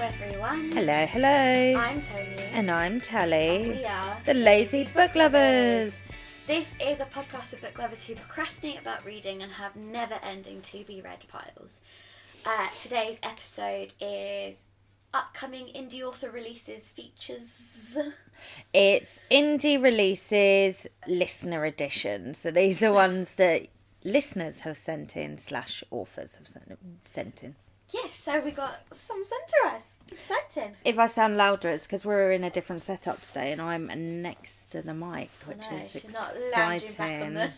everyone. Hello, hello. I'm Tony. And I'm Tally. And we are the Lazy Book Lovers. This is a podcast of book lovers who procrastinate about reading and have never-ending to-be-read piles. Today's episode is upcoming indie author releases features. It's indie releases, listener editions. So these are ones that listeners have sent in / authors have sent in. Yes, so we got some sent to us. Exciting. If I sound louder, it's because we're in a different setup today and I'm next to the mic, which is she's exciting. not lounging back on the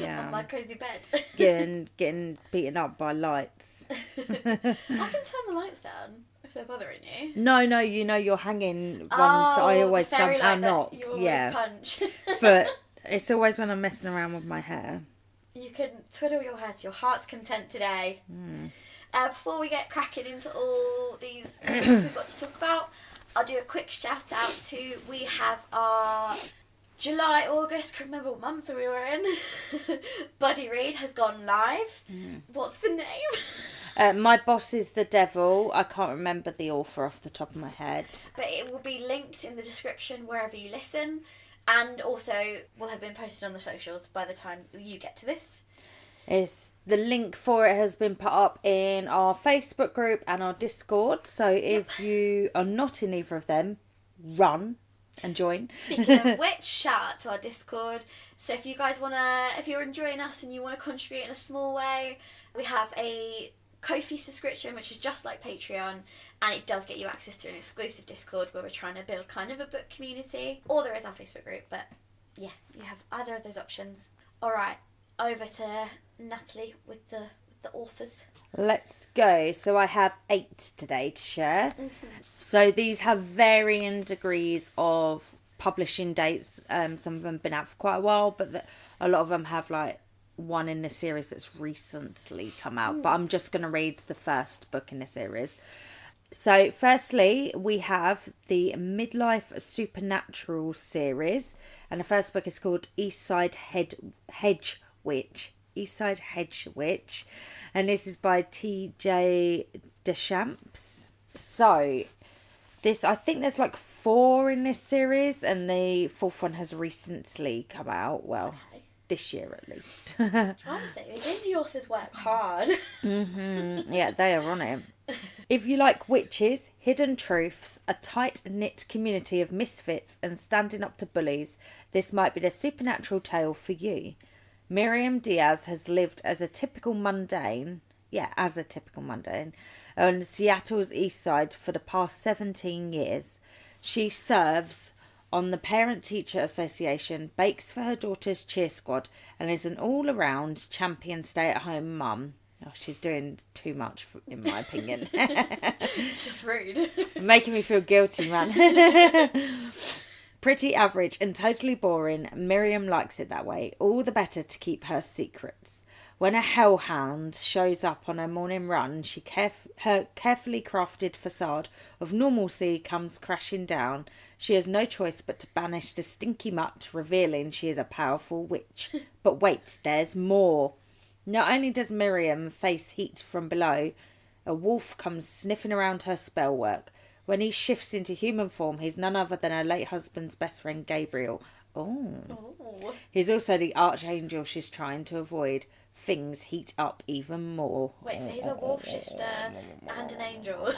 on my cosy bed. getting beaten up by lights. I can turn the lights down if they're bothering you. No, you know you're hanging ones I always somehow knock. You always punch. But it's always when I'm messing around with my hair. You can twiddle your hair to your heart's content today. Before we get cracking into all these things we've got to talk about, I'll do a quick shout out to, we have our July, August, can't remember what month we were in. Buddy Read has gone live. What's the name? My Boss is the Devil. I can't remember the author off the top of my head. But it will be linked in the description wherever you listen. And also will have been posted on the socials by the time you get to this. The link for it has been put up in our Facebook group and our Discord. So if you are not in either of them, run and join. Speaking of which, shout out to our Discord. So if you guys if you're enjoying us and you want to contribute in a small way, we have a Ko-fi subscription, which is just like Patreon, and it does get you access to an exclusive Discord where we're trying to build kind of a book community. Or there is our Facebook group, but yeah, you have either of those options. All right, over to Natalie with the authors. Let's go. So I have 8 today to share. So these have varying degrees of publishing dates. Some of them have been out for quite a while, but a lot of them have like one in the series that's recently come out. But I'm just going to read the first book in the series. So firstly, we have the Midlife Supernatural series, and the first book is called Eastside Hedge Witch, and this is by T.J. Deschamps. So this, I think there's like 4 in this series, and the 4th one has recently come out. Well, this year at least. Honestly, these indie authors work hard. Yeah, they are on it. If you like witches, hidden truths, a tight-knit community of misfits and standing up to bullies, this might be the supernatural tale for you. Miriam Diaz has lived as a typical mundane on Seattle's east side for the past 17 years. She serves on the Parent-Teacher Association, bakes for her daughter's cheer squad, and is an all-around champion stay-at-home mum. Oh, she's doing too much, in my opinion. It's just rude. Making me feel guilty, man. Pretty average and totally boring, Miriam likes it that way. All the better to keep her secrets. When a hellhound shows up on her morning run, her carefully crafted facade of normalcy comes crashing down. She has no choice but to banish the stinky mutt, revealing she is a powerful witch. But wait, there's more. Not only does Miriam face heat from below, a wolf comes sniffing around her spell work. When he shifts into human form, he's none other than her late husband's best friend, Gabriel. Oh. He's also the archangel she's trying to avoid. Things heat up even more. Wait, so he's a wolf shifter and an angel.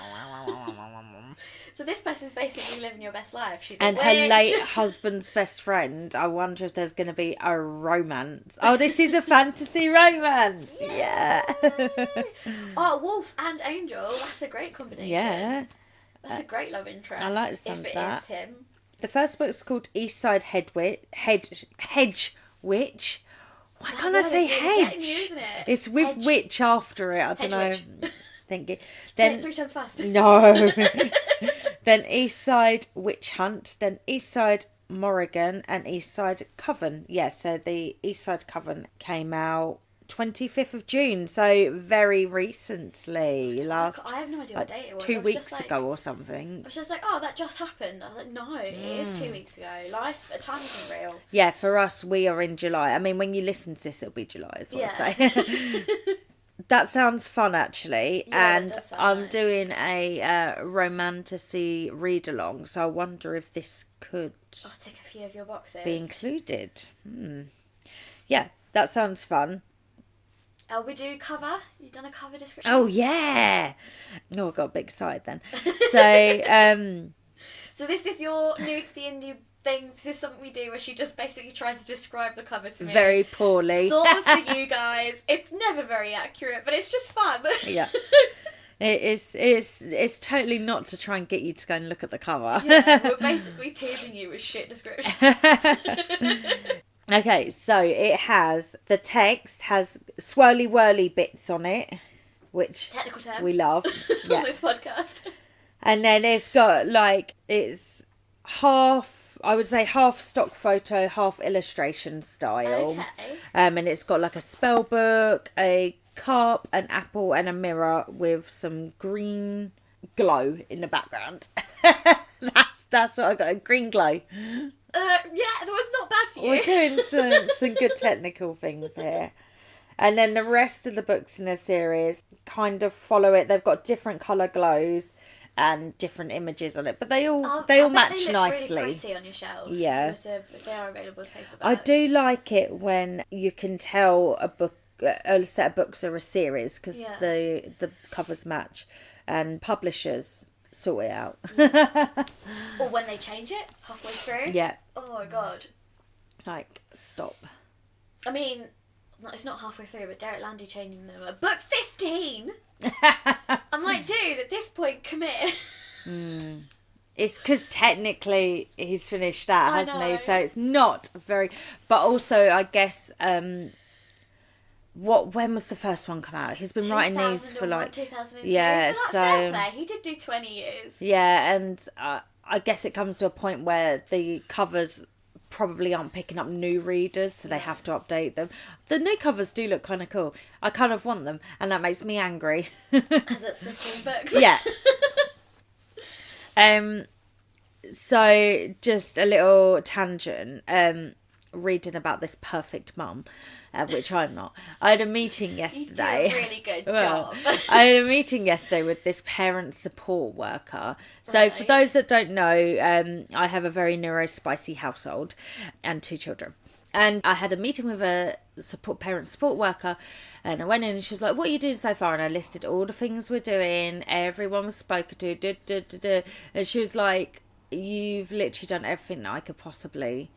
So this person's basically living your best life. She's a witch. Her late husband's best friend. I wonder if there's going to be a romance. Oh, this is a fantasy romance. Yeah. Oh, wolf and angel. That's a great combination. Yeah. That's a great love interest. I like the sound of that. If it is him. The first book's called Eastside Hedge Witch. Why can't I say hedge? You, isn't it? It's with hedge. Witch after it. I don't know. Thank you. Then 3 times fast. No. Then Eastside Witch Hunt. Then Eastside Morrigan and Eastside Coven. Yeah, so the Eastside Coven came out 25th of June, so very recently. I have no idea what date it was. 2 weeks ago or something. I was just like, oh, that just happened. I was like, no, it is 2 weeks ago. Time isn't real. Yeah, for us, we are in July. I mean, when you listen to this, it'll be July as well. Yeah. So. that sounds fun, actually. Yeah, and that does sound I'm nice. doing a romantasy read-along, so I wonder if this could I'll tick a few of your boxes. be included. Yeah, that sounds fun. We do cover. You've done a cover description. Oh, yeah. Oh, I got a bit excited then. So, So this, if you're new to the indie thing, this is something we do where she just basically tries to describe the cover to me. very poorly. Sort of for you guys. It's never very accurate, but it's just fun. Yeah. It's totally not to try and get you to go and look at the cover. Yeah, we're basically teasing you with shit descriptions. Okay, so the text has swirly whirly bits on it, which Technical term. we love. On Yeah. this podcast. And then it's got it's half, I would say half stock photo, half illustration style. Okay. And it's got like a spell book, a cup, an apple, and a mirror with some green glow in the background. That's what I got, a green glow. Yeah, that was not bad for you. We're doing some good technical things here. And then the rest of the books in the series kind of follow it. They've got different colour glows and different images on it, but they all I bet match they look nicely. Really pretty on your shelf. Yeah. If they are available as paperbacks. I do like it when you can tell a set of books are a series because the covers match, and publishers sort it out. Or when they change it halfway through. Yeah. Oh my god. Like, stop. I mean, it's not halfway through, but Derek Landy changing them at book 15. I'm like, dude, at this point, commit. It's because technically he's finished that, I hasn't he? know. So it's not very. But also, I guess, when was the first one come out? He's been writing these for 2002. yeah, so fair play. He did do 20 years. Yeah, and I guess it comes to a point where the covers probably aren't picking up new readers, so they have to update them. The new covers do look kind of cool. I kind of want them, and that makes me angry. Because it's 15 books. Yeah. So just a little tangent. Reading about this perfect mum, which I'm not. I had a meeting yesterday. You did a really good job. I had a meeting yesterday with this parent support worker. So for those that don't know, I have a very neurospicy household and 2 children. And I had a meeting with a parent support worker, and I went in and she was like, what are you doing so far? And I listed all the things we're doing. Everyone was spoken to. And she was like, you've literally done everything that I could possibly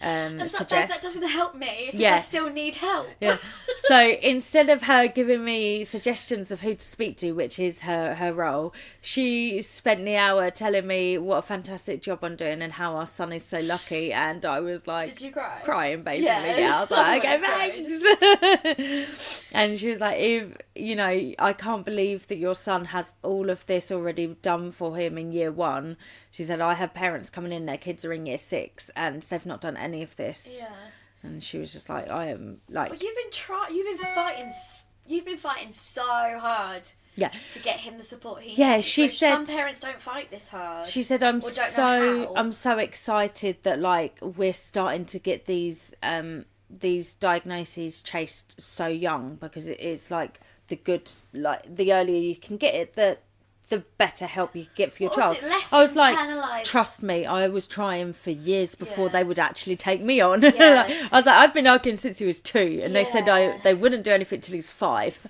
suggest. That doesn't help me. Yeah. I still need help. Yeah. So instead of her giving me suggestions of who to speak to, which is her role, she spent the hour telling me what a fantastic job I'm doing and how our son is so lucky. And I was like, Did you cry? Crying, basically. Yeah. Yeah. I was like, okay, thanks. And she was like, I can't believe that your son has all of this already done for him in year 1. She said, I have parents coming in, their kids are in year 6 and they've not done any of this. Yeah. And she was just like, I am like... But you've been fighting so hard. Yeah. To get him the support he needs. Yeah, she said... Some parents don't fight this hard. She said, I'm so excited that, like, we're starting to get these diagnoses chased so young, because it's, like, the earlier you can get it, the better help you get for your child. Less I was internalised? like, trust me, I was trying for years before they would actually take me on. Yeah. I was like, I've been arguing since he was 2, and they said they wouldn't do anything till he's 5.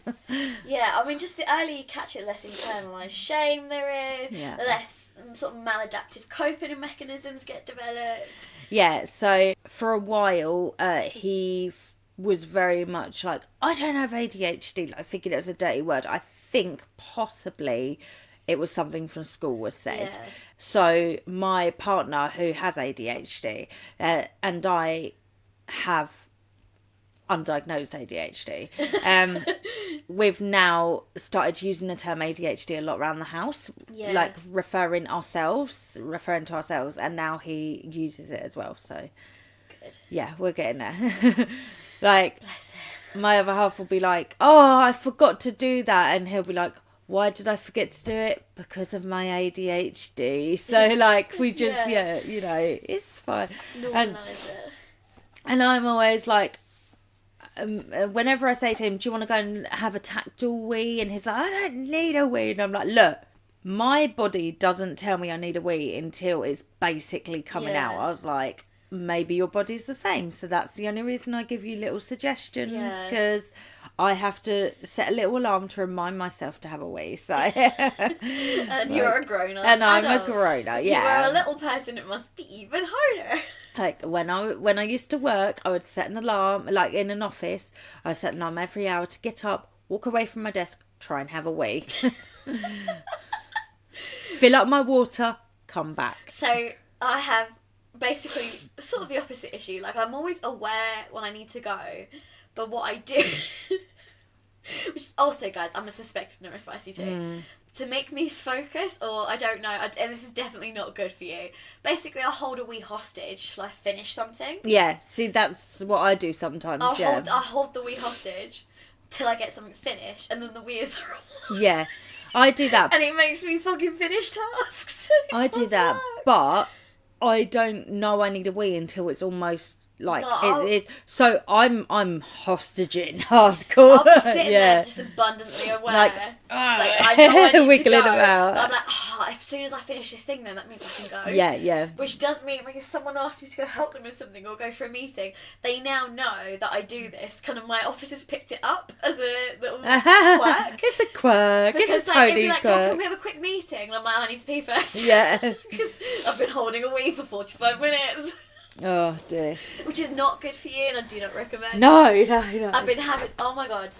Yeah, I mean, just the earlier you catch it, less internalised shame there is, less sort of maladaptive coping mechanisms get developed. Yeah, so for a while, he was very much like, I don't have ADHD, like, thinking it was a dirty word. I think possibly it was something from school was said. Yeah. So my partner, who has ADHD, and I have undiagnosed ADHD, we've now started using the term ADHD a lot around the house, like referring to ourselves, and now he uses it as well. So good. Yeah, we're getting there. Like, my other half will be like, oh, I forgot to do that, and he'll be like, why did I forget to do it? Because of my ADHD. So, like, we just, it's fine. Normalise it. And I'm always like, whenever I say to him, do you want to go and have a tactile wee? And he's like, I don't need a wee. And I'm like, look, my body doesn't tell me I need a wee until it's basically coming out. I was like, maybe your body's the same. So that's the only reason I give you little suggestions, because I have to set a little alarm to remind myself to have a wee. So and you're a grown-up. And I'm a grown-up, yeah. If you're a little person, it must be even harder. Like, when I used to work, I would set an alarm, like in an office, I would set an alarm every hour to get up, walk away from my desk, try and have a wee. Fill up my water, come back. So I have basically sort of the opposite issue. Like, I'm always aware when I need to go, but what I do, which is also, guys, I'm a suspected neurospicy too, to make me focus, or I don't know, and this is definitely not good for you. Basically, I'll hold a wee hostage till I finish something. Yeah, see, that's what I do sometimes. I'll hold the wee hostage till I get something finished, and then the wee is the reward. Yeah, I do that. And it makes me fucking finish tasks. I do that, but I don't know I need a wee until it's almost like it is. So I'm hostaging hardcore. I'll be sitting there just abundantly aware. Like I know I need wiggling to go. about. I'm like, as soon as I finish this thing, then that means I can go. Yeah. Which does mean, like, if someone asks me to go help them with something or go for a meeting, they now know that I do this. Kind of, my office has picked it up as a little quirk. It's a quirk. Because, it's a like, tiny it'd be like, quirk. oh, can we have a quick meeting? And I'm like, I need to pee first. Yeah. Because I've been holding a wee for 45 minutes. Oh dear. Which is not good for you, and I do not recommend. No. I've been having, oh my god,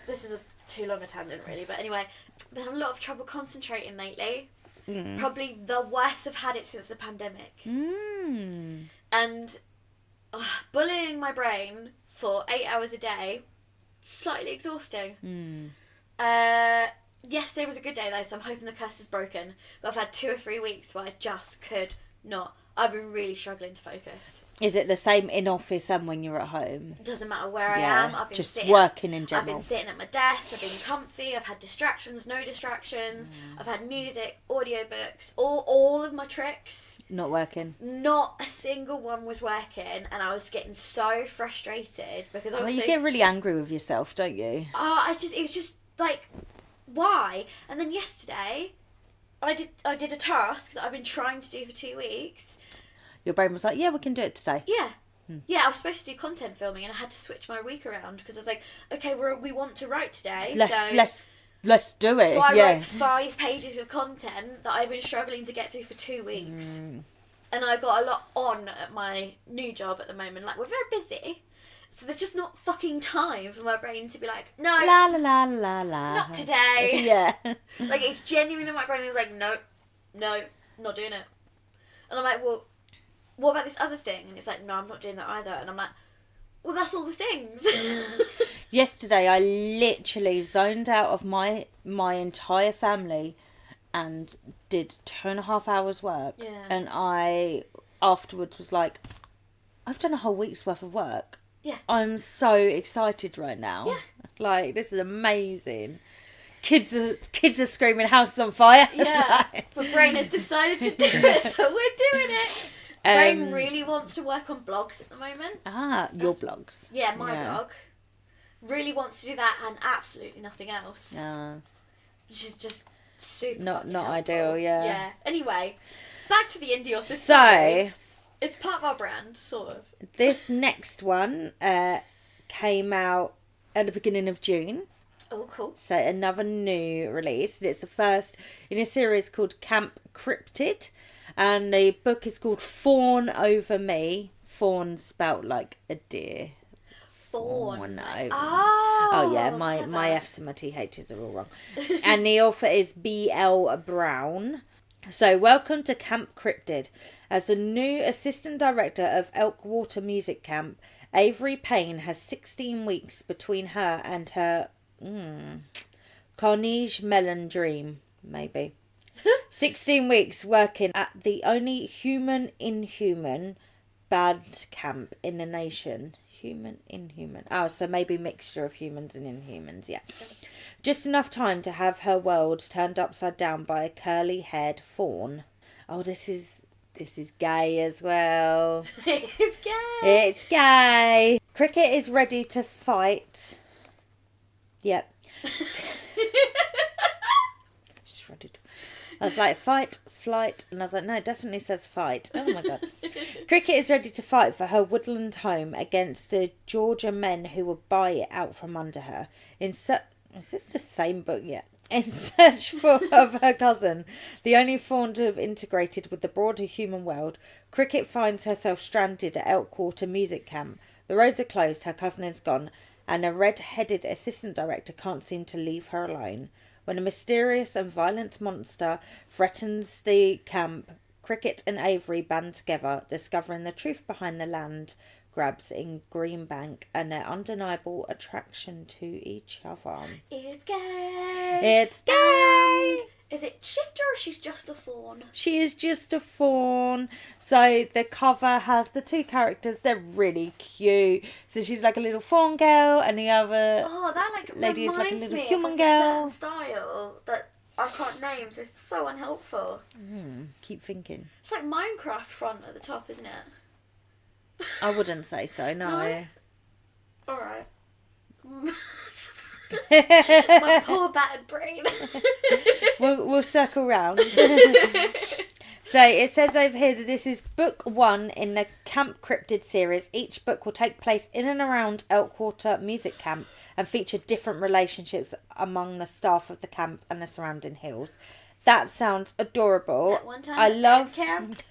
this is too long a tangent really, but anyway, I've been having a lot of trouble concentrating lately. Probably the worst I've had it since the pandemic. And bullying my brain for 8 hours a day, slightly exhausting. Yesterday was a good day though, so I'm hoping the curse is broken. But I've had 2 or 3 weeks where I just could not. I've been really struggling to focus. Is it the same in office and when you're at home? Doesn't matter where I am. I've been just sitting, working in general. I've been sitting at my desk. I've been comfy. I've had distractions, no distractions. I've had music, audiobooks, all of my tricks. Not working. Not a single one was working, and I was getting so frustrated because I was. Well, you get really angry with yourself, don't you? It was just like, why? And then yesterday, I did a task that I've been trying to do for 2 weeks. Your brain was like, yeah, we can do it today. Yeah. Yeah, I was supposed to do content filming, and I had to switch my week around because I was like, okay, we want to write today. Let's do it. So I wrote 5 pages of content that I've been struggling to get through for 2 weeks. And I got a lot on at my new job at the moment. Like, we're very busy. So there's just not fucking time for my brain to be like, no. La la la la la. Not today. Yeah. Like, it's genuinely my brain is like, no, not doing it. And I'm like, well, what about this other thing? And it's like, no, I'm not doing that either. And I'm like, well, that's all the things. Yesterday, I literally zoned out of my entire family and did 2.5 hours work. Yeah. And I afterwards was like, I've done a whole week's worth of work. Yeah. I'm so excited right now. Yeah. Like, this is amazing. Kids are screaming, house is on fire. Yeah. But brain has decided to do it, so we're doing it. Brain really wants to work on blogs at the moment. Your blogs. Yeah, my blog. Really wants to do that and absolutely nothing else. Which is just super not helpful. ideal, yeah. Yeah. Anyway, back to the indie office. So, it's part of our brand, sort of. This next one came out at the beginning of June. Oh, cool. So another new release. It's the first in a series called Camp Cryptid. And the book is called Fawn Over Me. Fawn spelt like a deer. Fawn. Oh yeah, my F's and my TH's are all wrong. And the author is B.L. Brown. So welcome to Camp Cryptid. As the new assistant director of Elkwater Music Camp, Avery Payne has 16 weeks between her and her Carnegie Mellon dream, maybe. 16 weeks working at the only human inhuman bad camp in the nation. Human inhuman. Oh, so maybe mixture of humans and inhumans, yeah. Just enough time to have her world turned upside down by a curly-haired fawn. Oh, this is This is gay as well. It's gay. It's gay. Cricket is ready to fight. Yep. She's ready to... I was like, fight, flight. And I was like, no, it definitely says fight. Oh my God. Cricket is ready to fight for her woodland home against the Georgia men who will buy it out from under her. Is this the same book yet? In search of her cousin, the only faun to have integrated with the broader human world, Cricket finds herself stranded at Elkwater Music Camp. The roads are closed, her cousin is gone, and a red-headed assistant director can't seem to leave her alone. When a mysterious and violent monster threatens the camp, Cricket and Avery band together, discovering the truth behind the land grabs in Greenbank and their undeniable attraction to each other. It's gay. It's gay. Is it Shifter or she's just a faun? She is just a faun. So the cover has the two characters. They're really cute. So she's like a little faun girl, and the other lady is like a little human girl. A certain style that I can't name, so it's so unhelpful. Keep thinking. It's like Minecraft font at the top, isn't it? I wouldn't say so. No. All right. My poor battered brain. We'll circle round. So it says over here that this is book 1 in the Camp Cryptid series. Each book will take place in and around Elkwater Music Camp and feature different relationships among the staff of the camp and the surrounding hills. That sounds adorable. That one time I love camp.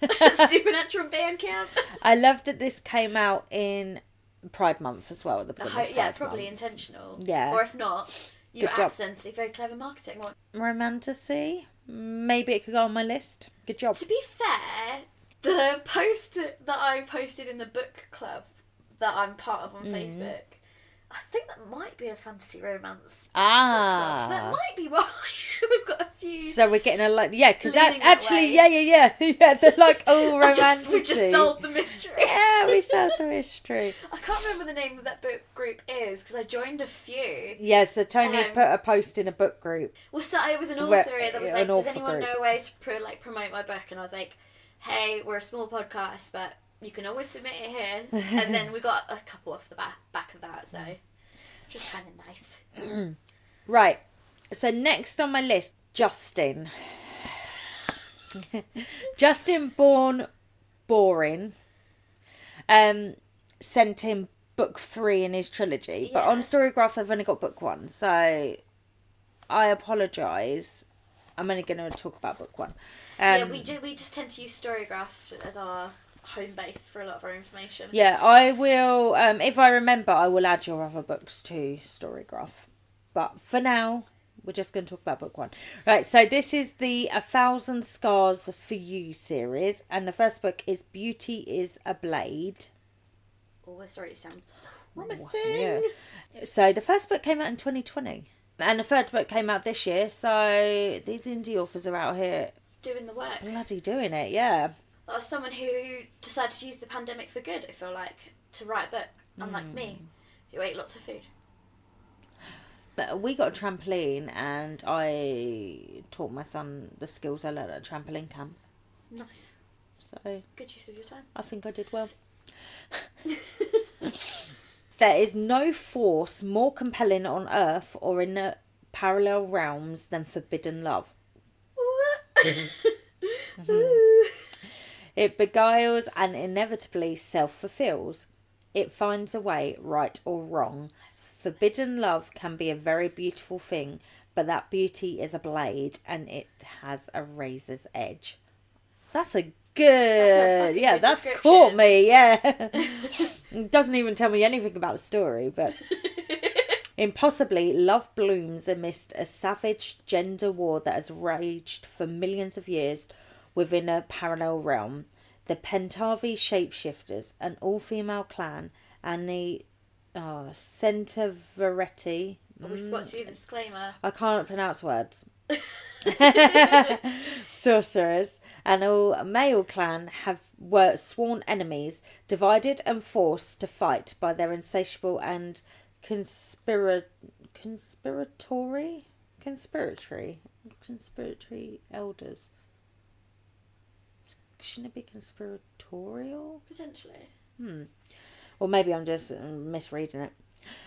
Supernatural band camp. I love that this came out in Pride Month as well. At the probably month. intentional. Yeah. Or if not, your Good job. accents are very clever marketing. Romantasy. Maybe it could go on my list. Good job. To be fair, the post that I posted in the book club that I'm part of on Facebook, I think that might be a fantasy romance. Ah. So that might be why we've got a few. So we're getting a lot, because leaning that way. yeah. They're like, oh, romantic. We've just solved the mystery. Yeah, we solved the mystery. I can't remember the name of that book group is because I joined a few. Yeah, so Tony put a post in a book group. Well, so it was an author that was like, does anyone group. know ways to promote my book? And I was like, hey, we're a small podcast, but you can always submit it here. And then we got a couple off the back of that, so which was kind of nice. Right. So next on my list, Justin. Justin Bourne sent him book 3 in his trilogy, but on Storygraph I've only got book 1, so I apologise. I'm only going to talk about book 1. We just tend to use Storygraph as our home base for a lot of our information. Yeah, I will, if I remember, I will add your other books to Storygraph. But for now, we're just going to talk about book 1. Right, so this is the 1,000 Scars for You series, and the first book is Beauty is a Blade. Oh, this already sounds promising. Yeah. So the first book came out in 2020, and the third book came out this year, so these indie authors are out here doing the work. bloody doing it, yeah. That was someone who decided to use the pandemic for good, I feel like, to write a book, unlike me, who ate lots of food. But we got a trampoline, and I taught my son the skills I learned at a trampoline camp. Nice. So good use of your time. I think I did well. There is no force more compelling on Earth or in the parallel realms than forbidden love. It beguiles and inevitably self-fulfills. It finds a way, right or wrong. Forbidden love can be a very beautiful thing, but that beauty is a blade and it has a razor's edge. That's a good... That's caught me, yeah. It doesn't even tell me anything about the story, but... Impossibly, love blooms amidst a savage gender war that has raged for millions of years within a parallel realm. The Pentavi Shapeshifters, an all-female clan, and the Centaveretti... We forgot to do the disclaimer. I can't pronounce words. Sorcerers, and all male clan were sworn enemies, divided and forced to fight by their insatiable and conspiratory elders. Shouldn't it be conspiratorial? Potentially. Or maybe I'm just misreading it.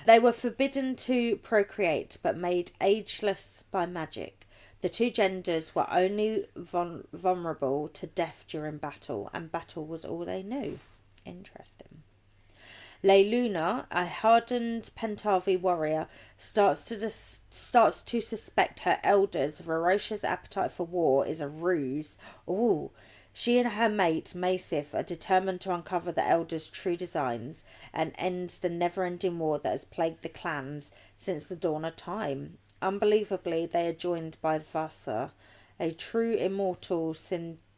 They were forbidden to procreate, but made ageless by magic. The two genders were only vulnerable to death during battle, and battle was all they knew. Interesting. Leyluna, a hardened Pentavi warrior, starts to suspect her elders' ferocious appetite for war is a ruse. Ooh. She and her mate, Maesif, are determined to uncover the elders' true designs and end the never-ending war that has plagued the clans since the dawn of time. Unbelievably, they are joined by Vasa, a true immortal sorcerer,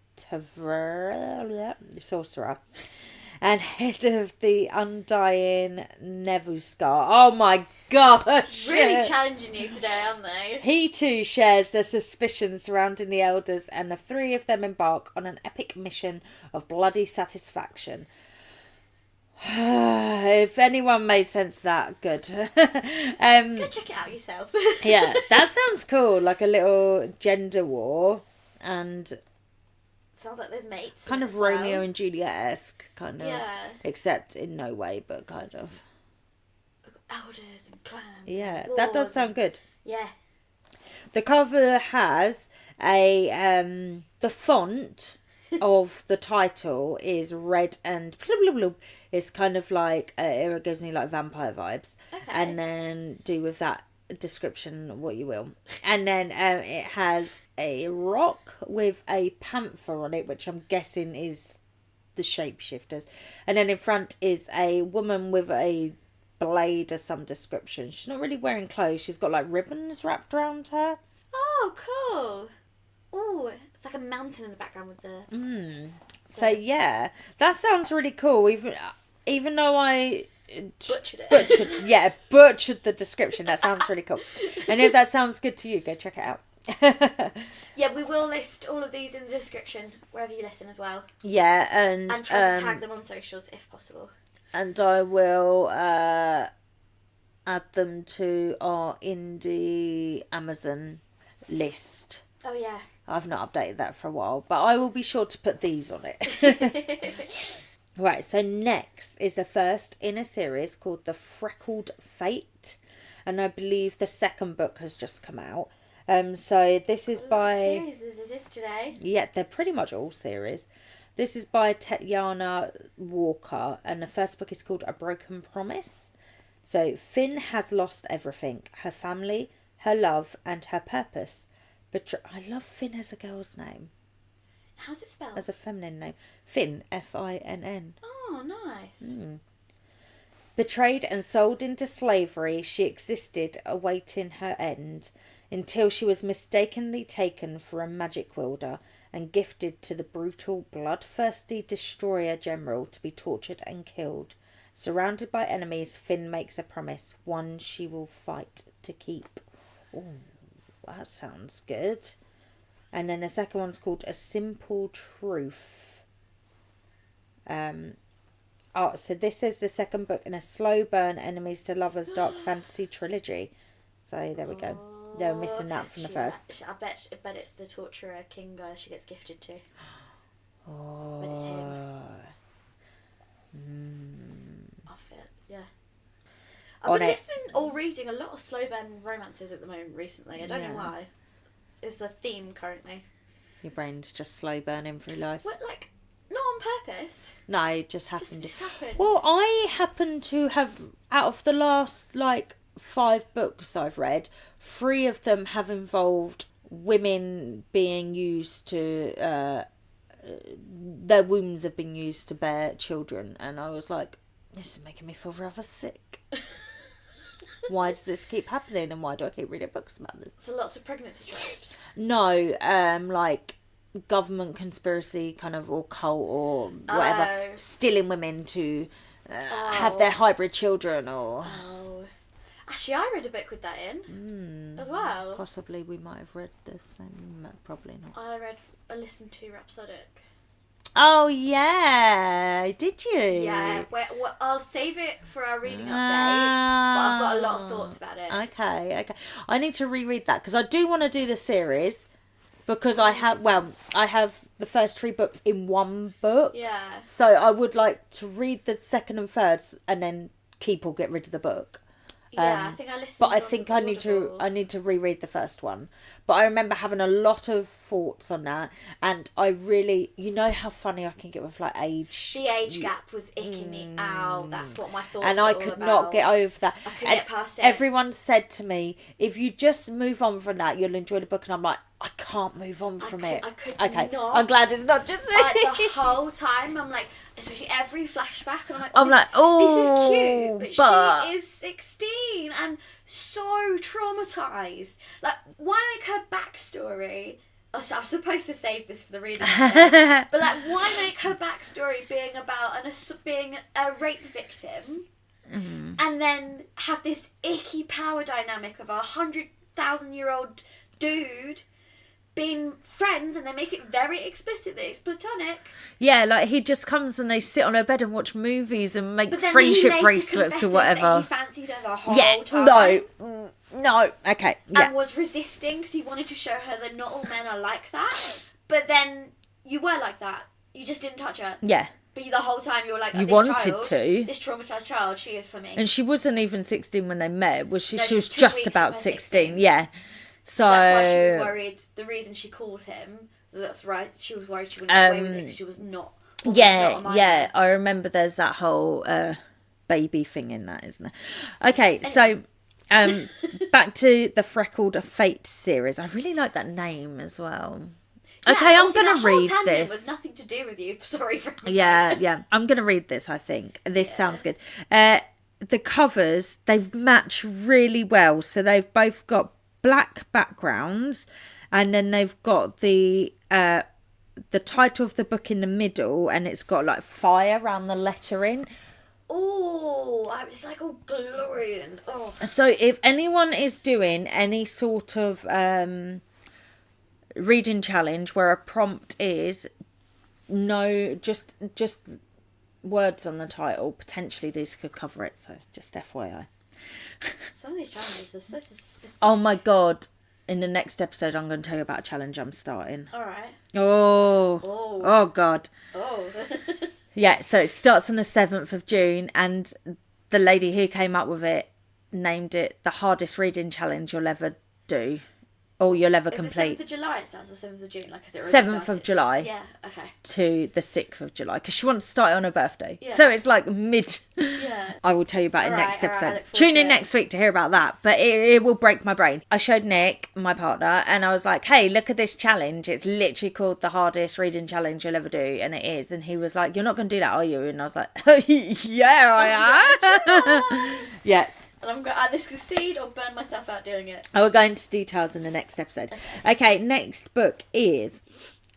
and head of the undying Nevuskar. Oh my gosh! Really challenging you today, aren't they? He too shares the suspicions surrounding the elders, and the three of them embark on an epic mission of bloody satisfaction. If anyone made sense of that, good. Go check it out yourself. Yeah, that sounds cool. Like a little gender war, and sounds like there's mates. kind of Romeo and Juliet-esque, kind of. Yeah. Except in no way, but kind of. Elders and clans. Yeah, and that does sound good. Yeah. The cover has the font of the title is red and it's kind of like it gives me like vampire vibes. Okay. And then do with that description what you will. And then it has a rock with a panther on it, which I'm guessing is the shapeshifters. And then in front is a woman with a blade of some description. She's not really wearing clothes. She's got like ribbons wrapped around her. Oh, cool. Ooh, it's like a mountain in the background with the... So yeah, that sounds really cool. Even though I Butchered it. butchered the description. That sounds really cool. And if that sounds good to you, go check it out. Yeah, we will list all of these in the description wherever you listen as well. Yeah, and try to tag them on socials if possible. And I will add them to our indie Amazon list. Oh yeah. I've not updated that for a while, but I will be sure to put these on it. Right, so next is the first in a series called The Freckled Fate, and I believe the second book has just come out. So this is by... What series is this today? Yeah, they're pretty much all series. This is by Tetyana Walker, and the first book is called A Broken Promise. So Finn has lost everything: her family, her love, and her purpose. But I love Finn as a girl's name. How's it spelled? As a feminine name. Finn, Finn. Oh, nice. Betrayed and sold into slavery, she existed awaiting her end until she was mistakenly taken for a magic wielder and gifted to the brutal, bloodthirsty destroyer general to be tortured and killed. Surrounded by enemies, Finn makes a promise, one she will fight to keep. Oh, that sounds good. And then the second one's called A Simple Truth. So this is the second book in a slow burn enemies to lovers dark fantasy trilogy. So there we go. They were missing that from the first. I bet it's the torturer king guy she gets gifted to. Oh. I bet it's him. I feel, yeah. I've been listening or reading a lot of slow burn romances at the moment recently. I don't know why. It's a theme currently. Your brain's just slow burning through life. What, like, not on purpose? No, it just happened. Just happened. Well, I happen to have, out of the last, 5 books I've read, 3 of them have involved women being used to... their wombs have been used to bear children. And I was like, this is making me feel rather sick. Why does this keep happening, and why do I keep reading books about this? So lots of pregnancy tropes. No, like government conspiracy kind of, or cult or whatever, stealing women to have their hybrid children or... Oh. Actually, I read a book with that in as well. Possibly we might have read the same, probably not. I listened to Rhapsodic. Oh, yeah. Did you? Yeah. I'll save it for our reading update, but I've got a lot of thoughts about it. Okay. I need to reread that, because I do want to do the series, because I have the first 3 books in one book. Yeah. So I would like to read the second and third and then keep or get rid of the book. Yeah, I think I listened. But I think I need to reread the first one. But I remember having a lot of thoughts on that, and I really, you know how funny I can get with like age. The age gap was icking me out. That's what my thoughts. And were I all could about. not get over that. I couldn't get past it. Everyone said to me, "If you just move on from that, you'll enjoy the book." And I'm like, I can't move on from it. I could okay, not. I'm glad it's not just me. Like the whole time, I'm like, especially every flashback, and I'm like, oh, this is cute, but she is 16 and so traumatized. Like, why make her backstory? Oh, so I'm supposed to save this for the reading, but like, why make her backstory being about being a rape victim, and then have this icky power dynamic of 100,000-year-old dude being friends, and they make it very explicit that it's platonic. Yeah, like he just comes and they sit on her bed and watch movies and make But then friendship he bracelets or whatever. He fancied her the whole time. No, okay, yeah. And was resisting because he wanted to show her that not all men are like that. But then you were like that. You just didn't touch her. Yeah. But the whole time you were like, you wanted to. This traumatized child, she is for me. And she wasn't even 16 when they met, was she? No, she was just about 16. Yeah. So that's why she was worried. The reason she calls him, so that's right. She was worried she wouldn't get away with it because she was not. Yeah. I remember there's that whole baby thing in that, isn't there? Okay, anyway. So back to the Freckled Fate series. I really like that name as well. Yeah, okay, I'm going to read this. It was nothing to do with you. Sorry for. Yeah. I'm going to read this. I think this sounds good. The covers, they match really well. So they've both got black backgrounds, and then they've got the title of the book in the middle, and it's got like fire around the lettering. Oh, it's like all glory and So if anyone is doing any sort of reading challenge where a prompt is just words on the title, potentially these could cover it. So just FYI. Some of these challenges are so specific. Oh my god. In the next episode, I'm going to tell you about a challenge I'm starting. Alright. Oh god. Oh. Yeah, so it starts on the 7th of June, and the lady who came up with it named it the hardest reading challenge you'll ever do. Or you'll ever complete. Is it 7th of July it starts, or 7th of June? Like, is it 7th of July. Yeah, okay. To the 6th of July, because she wants to start it on her birthday. Yeah. So it's like mid. Yeah. I will tell you about it next episode. Right, Tune in next week to hear about that, but it will break my brain. I showed Nick, my partner, and I was like, hey, look at this challenge. It's literally called the hardest reading challenge you'll ever do, and it is. And he was like, you're not going to do that, are you? And I was like, yeah, I am. Yeah. And I'm going to either succeed or burn myself out doing it. I will go into details in the next episode. Okay, next book is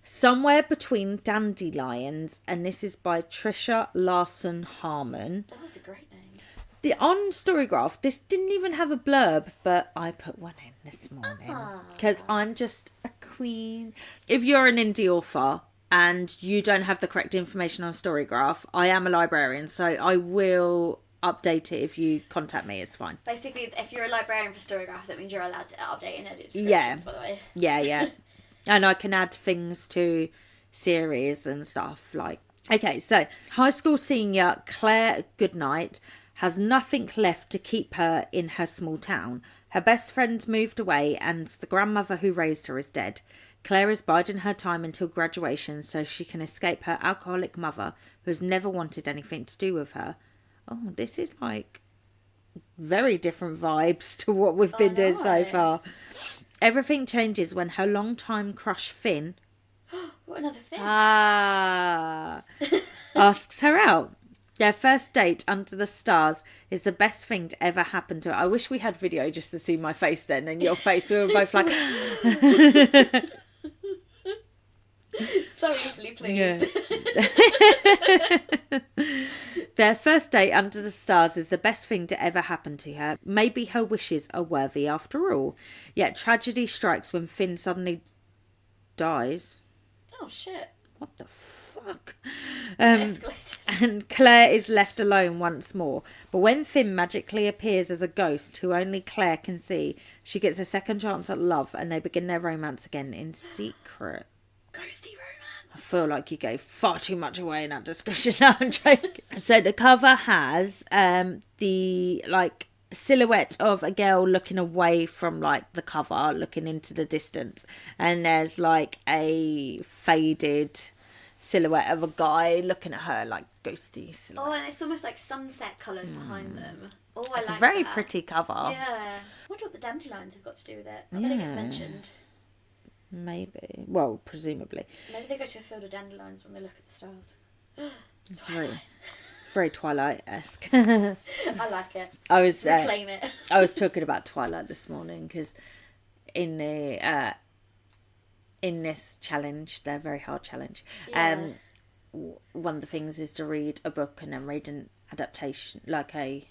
Somewhere Between Dandelions, and this is by Trisha, Larson, Harmon. That was a great name. On Storygraph, this didn't even have a blurb, but I put one in this morning because I'm just a queen. If you're an indie author and you don't have the correct information on Storygraph, I am a librarian, so I will update it if you contact me. It's fine. Basically, if you're a librarian for Storygraph, that means you're allowed to update and edit descriptions, by the way. Yeah. And I can add things to series and stuff like. Okay, so high school senior Claire Goodnight has nothing left to keep her in her small town. Her best friend moved away, and the grandmother who raised her is dead. Claire is biding her time until graduation so she can escape her alcoholic mother, who has never wanted anything to do with her. Oh, this is like very different vibes to what we've been doing so far. Everything changes when her longtime crush Finn What, another Finn? asks her out. Their first date under the stars is the best thing to ever happen to her. I wish we had video just to see my face then and your face. We were both like... So easily pleased. Yeah. Their first date under the stars is the best thing to ever happen to her. Maybe her wishes are worthy after all. Yet tragedy strikes when Finn suddenly dies. Oh, shit. What the fuck? Escalated. And Claire is left alone once more. But when Finn magically appears as a ghost who only Claire can see, she gets a second chance at love and they begin their romance again in secret. Ghosty romance. I feel like you gave far too much away in that description. No, I'm joking. So the cover has the like silhouette of a girl looking away from like the cover, looking into the distance, and there's like a faded silhouette of a guy looking at her, like ghosty silhouette. Oh, and it's almost like sunset colours behind them. Oh, I It's like a very that. pretty cover. Yeah. I wonder what the dandelions have got to do with it. I think it's mentioned. Maybe. Well, presumably. Maybe they go to a field of dandelions when they look at the stars. It's very Twilight-esque. I like it. I was Reclaim it. I was talking about Twilight this morning because in the in this challenge, their very hard challenge, one of the things is to read a book and then read an adaptation, like a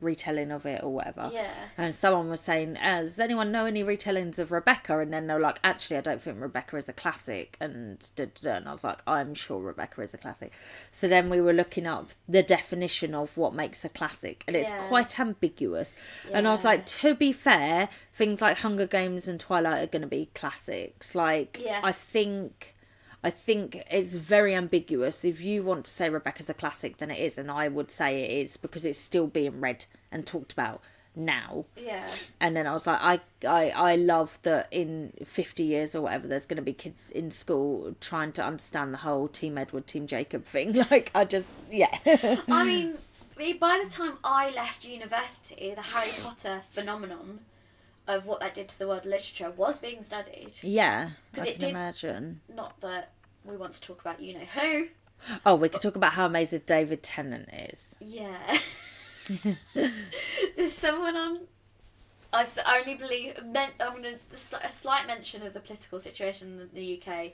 retelling of it or whatever. Yeah. And someone was saying, does anyone know any retellings of Rebecca? And then they're like, actually, I don't think Rebecca is a classic. And I was like, I'm sure Rebecca is a classic. So then we were looking up the definition of what makes a classic, and it's quite ambiguous. Yeah. And I was like, to be fair, things like Hunger Games and Twilight are going to be classics. Like, I think it's very ambiguous. If you want to say Rebecca's a classic, then it is, and I would say it is because it's still being read and talked about now. Yeah. And then I was like, I love that in 50 years or whatever, there's going to be kids in school trying to understand the whole Team Edward, Team Jacob thing. Like, I mean, by the time I left university, the Harry Potter phenomenon of what that did to the world of literature was being studied. Yeah, I can imagine. Not that we want to talk about you-know-who. Oh, we could talk about how amazing David Tennant is. Yeah. There's someone on... I only believe... a slight mention of the political situation in the UK.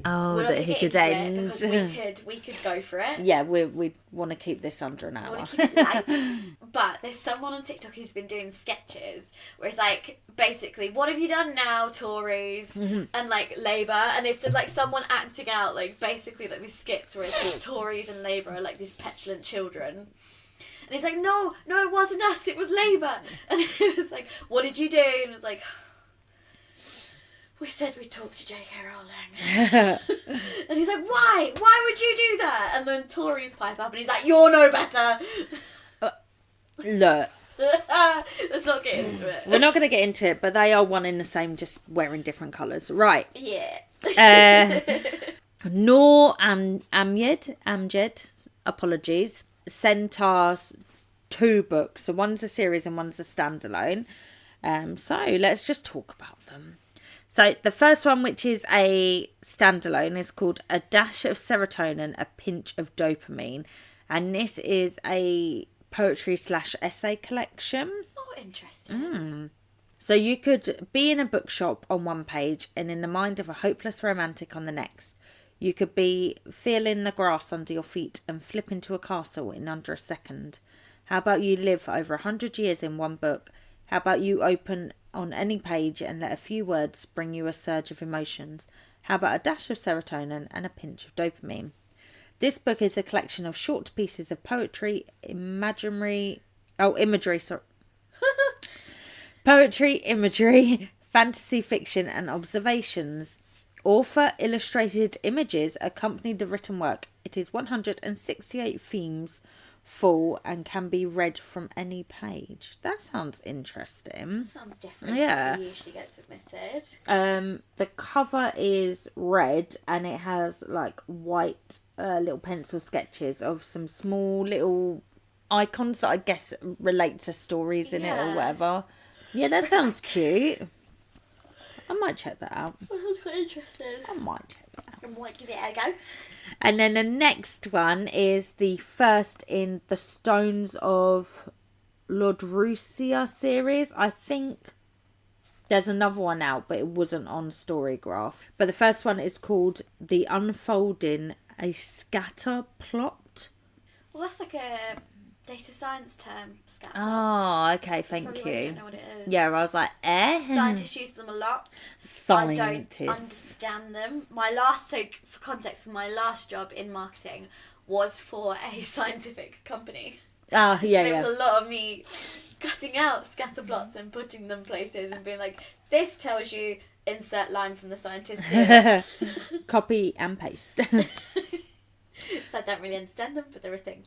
Oh, that he could end. Because we could go for it. Yeah, we want to keep this under an hour. We want to keep it light. But there's someone on TikTok who's been doing sketches where it's like, basically, what have you done now, Tories? And like Labour. And it's like someone acting out like basically like these skits where it's like Tories and Labour are like these petulant children. And he's like, no, it wasn't us, it was Labour. And it was like, what did you do? And it was like, we said we'd talk to J.K. Rowling. And he's like, why? Why would you do that? And then Tories pipe up and he's like, you're no better. Look. Let's not get into it. We're not going to get into it, but they are one in the same, just wearing different colours. Right. Yeah. Noor and Amjad, apologies, sent us 2 books. So one's a series and one's a standalone. So let's just talk about them. So the first one, which is a standalone, is called A Dash of Serotonin, A Pinch of Dopamine. And this is a poetry/essay collection. Oh, interesting. So you could be in a bookshop on one page and in the mind of a hopeless romantic on the next. You could be feeling the grass under your feet and flip into a castle in under a second. How about you live over 100 years in one book? How about you open on any page and let a few words bring you a surge of emotions? How about a dash of serotonin and a pinch of dopamine? This book is a collection of short pieces of poetry, imagery, fantasy fiction and observations. Author illustrated images accompany the written work. It is 168 themes full and can be read from any page. That sounds interesting. That sounds different. Yeah. Than usually gets submitted. The cover is red and it has like white little pencil sketches of some small little icons that I guess relate to stories in it or whatever. Yeah, that sounds cute. I might check that out. That sounds quite interesting. I might check that out. I might give it a go. And then the next one is the first in the Stones of Lodrusia series. I think there's another one out, but it wasn't on Storygraph. But the first one is called The Unfolding, a Scatter Plot. Well, that's like a data science term. Scatter plots. Oh, okay, thank Why you. you don't know what it is. Yeah, I was like, Scientists use them a lot. I don't understand them. For context, my last job in marketing was for a scientific company. Oh, yeah, There was a lot of me cutting out scatter plots and putting them places and being like, this tells you insert line from the scientist here. Copy and paste. I don't really understand them, but they're a thing.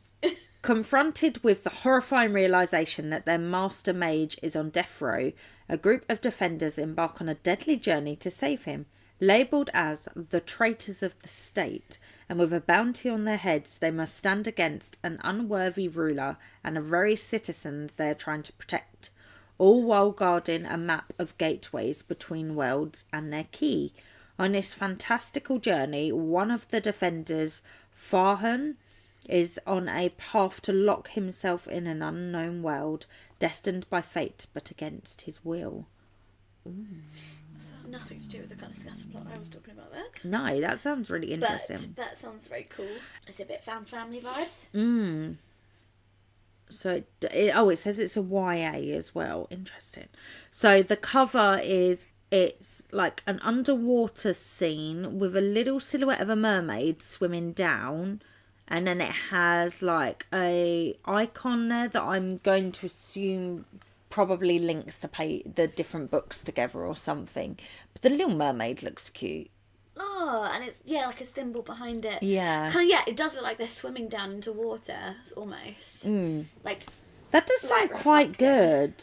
Confronted with the horrifying realisation that their master mage is on death row, a group of defenders embark on a deadly journey to save him. Labelled as the Traitors of the State, and with a bounty on their heads, they must stand against an unworthy ruler and the very citizens they are trying to protect, all while guarding a map of gateways between worlds and their key. On this fantastical journey, one of the defenders, Farhan, is on a path to lock himself in an unknown world, destined by fate but against his will. Ooh. This has nothing to do with the kind of scatterplot I was talking about there. No, that sounds really interesting. But that sounds very cool. It's a bit found family vibes. So, it says it's a YA as well. Interesting. So, the cover it's like an underwater scene with a little silhouette of a mermaid swimming down. And then it has like a icon there that I'm going to assume probably links to the different books together or something. But the Little Mermaid looks cute. Oh, and it's, like a symbol behind it. Yeah. It does look like they're swimming down into water, almost. Like, that does sound quite good.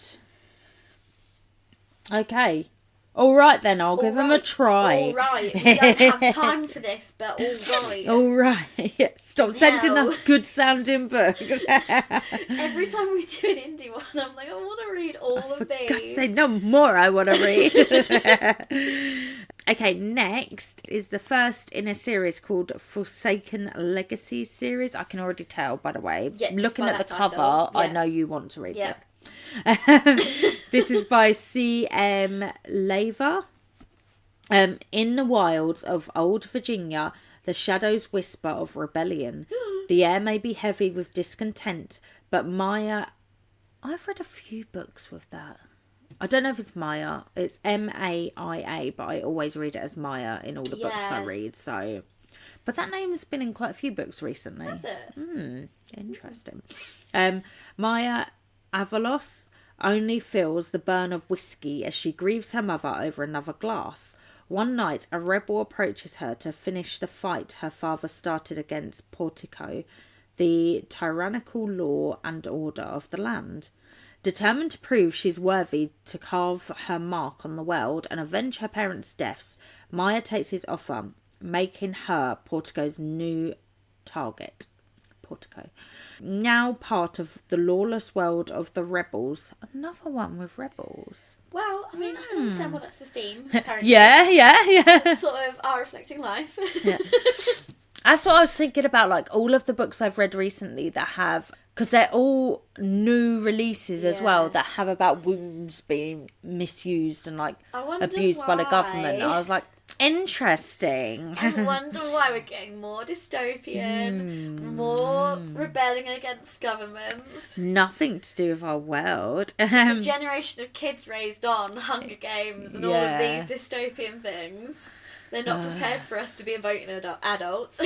Okay. All right then, I'll give them a try. All right. We don't have time for this, but all right. All right. Stop sending us good sounding books. Every time we do an indie one, I'm like, I want to read all of these. For God's sake, no more I want to read. Okay, next is the first in a series called Forsaken Legacies series. I can already tell, by the way. Yeah, looking at the cover, I know you want to read this. This is by C.M. Leyva. In the wilds of old Virginia, the shadows whisper of rebellion. The air may be heavy with discontent, but Maya... I've read a few books with that. I don't know if it's Maya. It's Maia, but I always read it as Maya in all the books I read. So, but that name's been in quite a few books recently. Has it? Interesting. Maya Avalos only feels the burn of whiskey as she grieves her mother over another glass. One night, a rebel approaches her to finish the fight her father started against Portico, the tyrannical law and order of the land. Determined to prove she's worthy to carve her mark on the world and avenge her parents' deaths, Maya takes his offer, making her Portico's new target. Portico. Now part of the lawless world of the rebels. Another one with rebels. Well, I mean, I can understand why that's the theme, currently. Yeah. Sort of our reflecting life. Yeah. That's what I was thinking about, like, all of the books I've read recently that have... Because they're all new releases as well that have about wombs being misused and, like, abused by the government. I was like, interesting. I wonder why we're getting more dystopian, more rebelling against governments. Nothing to do with our world. The generation of kids raised on Hunger Games and all of these dystopian things. They're not prepared for us to be voting adults.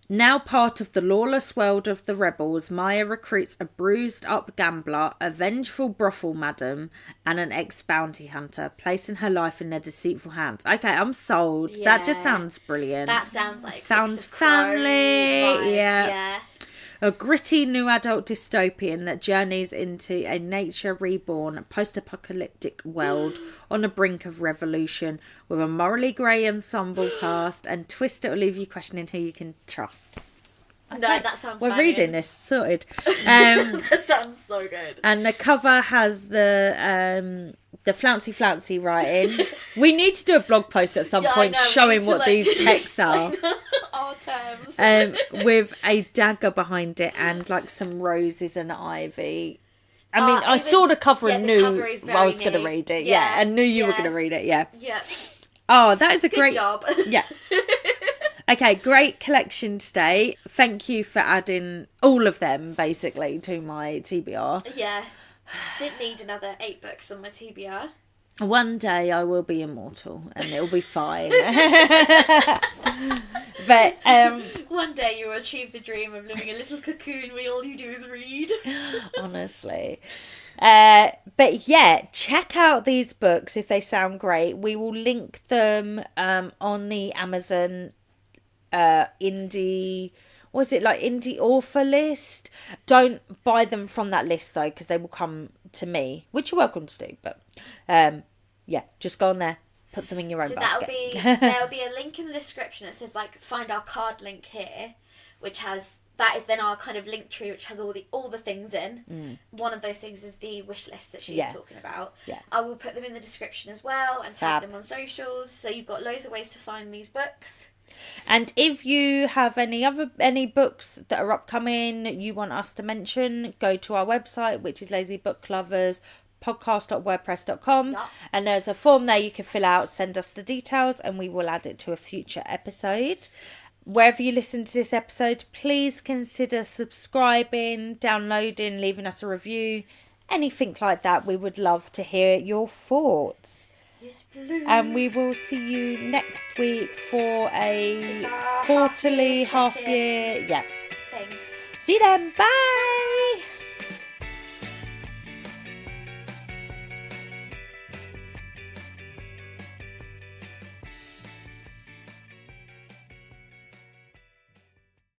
Now part of the lawless world of the rebels, Maya recruits a bruised-up gambler, a vengeful brothel madam, and an ex-bounty hunter, placing her life in their deceitful hands. Okay, I'm sold. That just sounds brilliant. That sounds like sounds family. Vibes. Yeah. A gritty new adult dystopian that journeys into a nature reborn post-apocalyptic world on the brink of revolution with a morally grey ensemble cast and twist that will leave you questioning who you can trust. No, that sounds We're banging. reading this, sorted. That sounds so good. And the cover has the flouncy writing. We need to do a blog post at some point showing what these texts are. Our terms. With a dagger behind it and like some roses and ivy. I mean, I saw the cover and knew I was going to read it. Yeah, and knew you were going to read it. Yeah. Oh, that is a great job. Yeah. Okay, great collection today. Thank you for adding all of them basically to my TBR. Yeah. Didn't need another 8 books on my TBR. One day I will be immortal and it'll be fine. But one day you will achieve the dream of living a little cocoon where all you do is read. Honestly. But yeah, check out these books if they sound great. We will link them on the Amazon indie author list. Don't buy them from that list though, because they will come to me, which you're welcome to do. But yeah, just go on there, put them in your own basket. There'll be a link in the description that says like find our card link here, that is then our kind of link tree, which has all the things in. One of those things is the wish list that she's talking about. Yeah. I will put them in the description as well and tag them on socials, so you've got loads of ways to find these books. And if you have any books that are upcoming you want us to mention, go to our website, which is lazybookloverspodcast.wordpress.com. Yep. And there's a form there you can fill out, send us the details, and we will add it to a future episode. Wherever you listen to this episode, please consider subscribing, downloading, leaving us a review, anything like that. We would love to hear your thoughts. Yes, please. And we will see you next week for a quarterly half year. Yeah. Thing. See you then. Bye.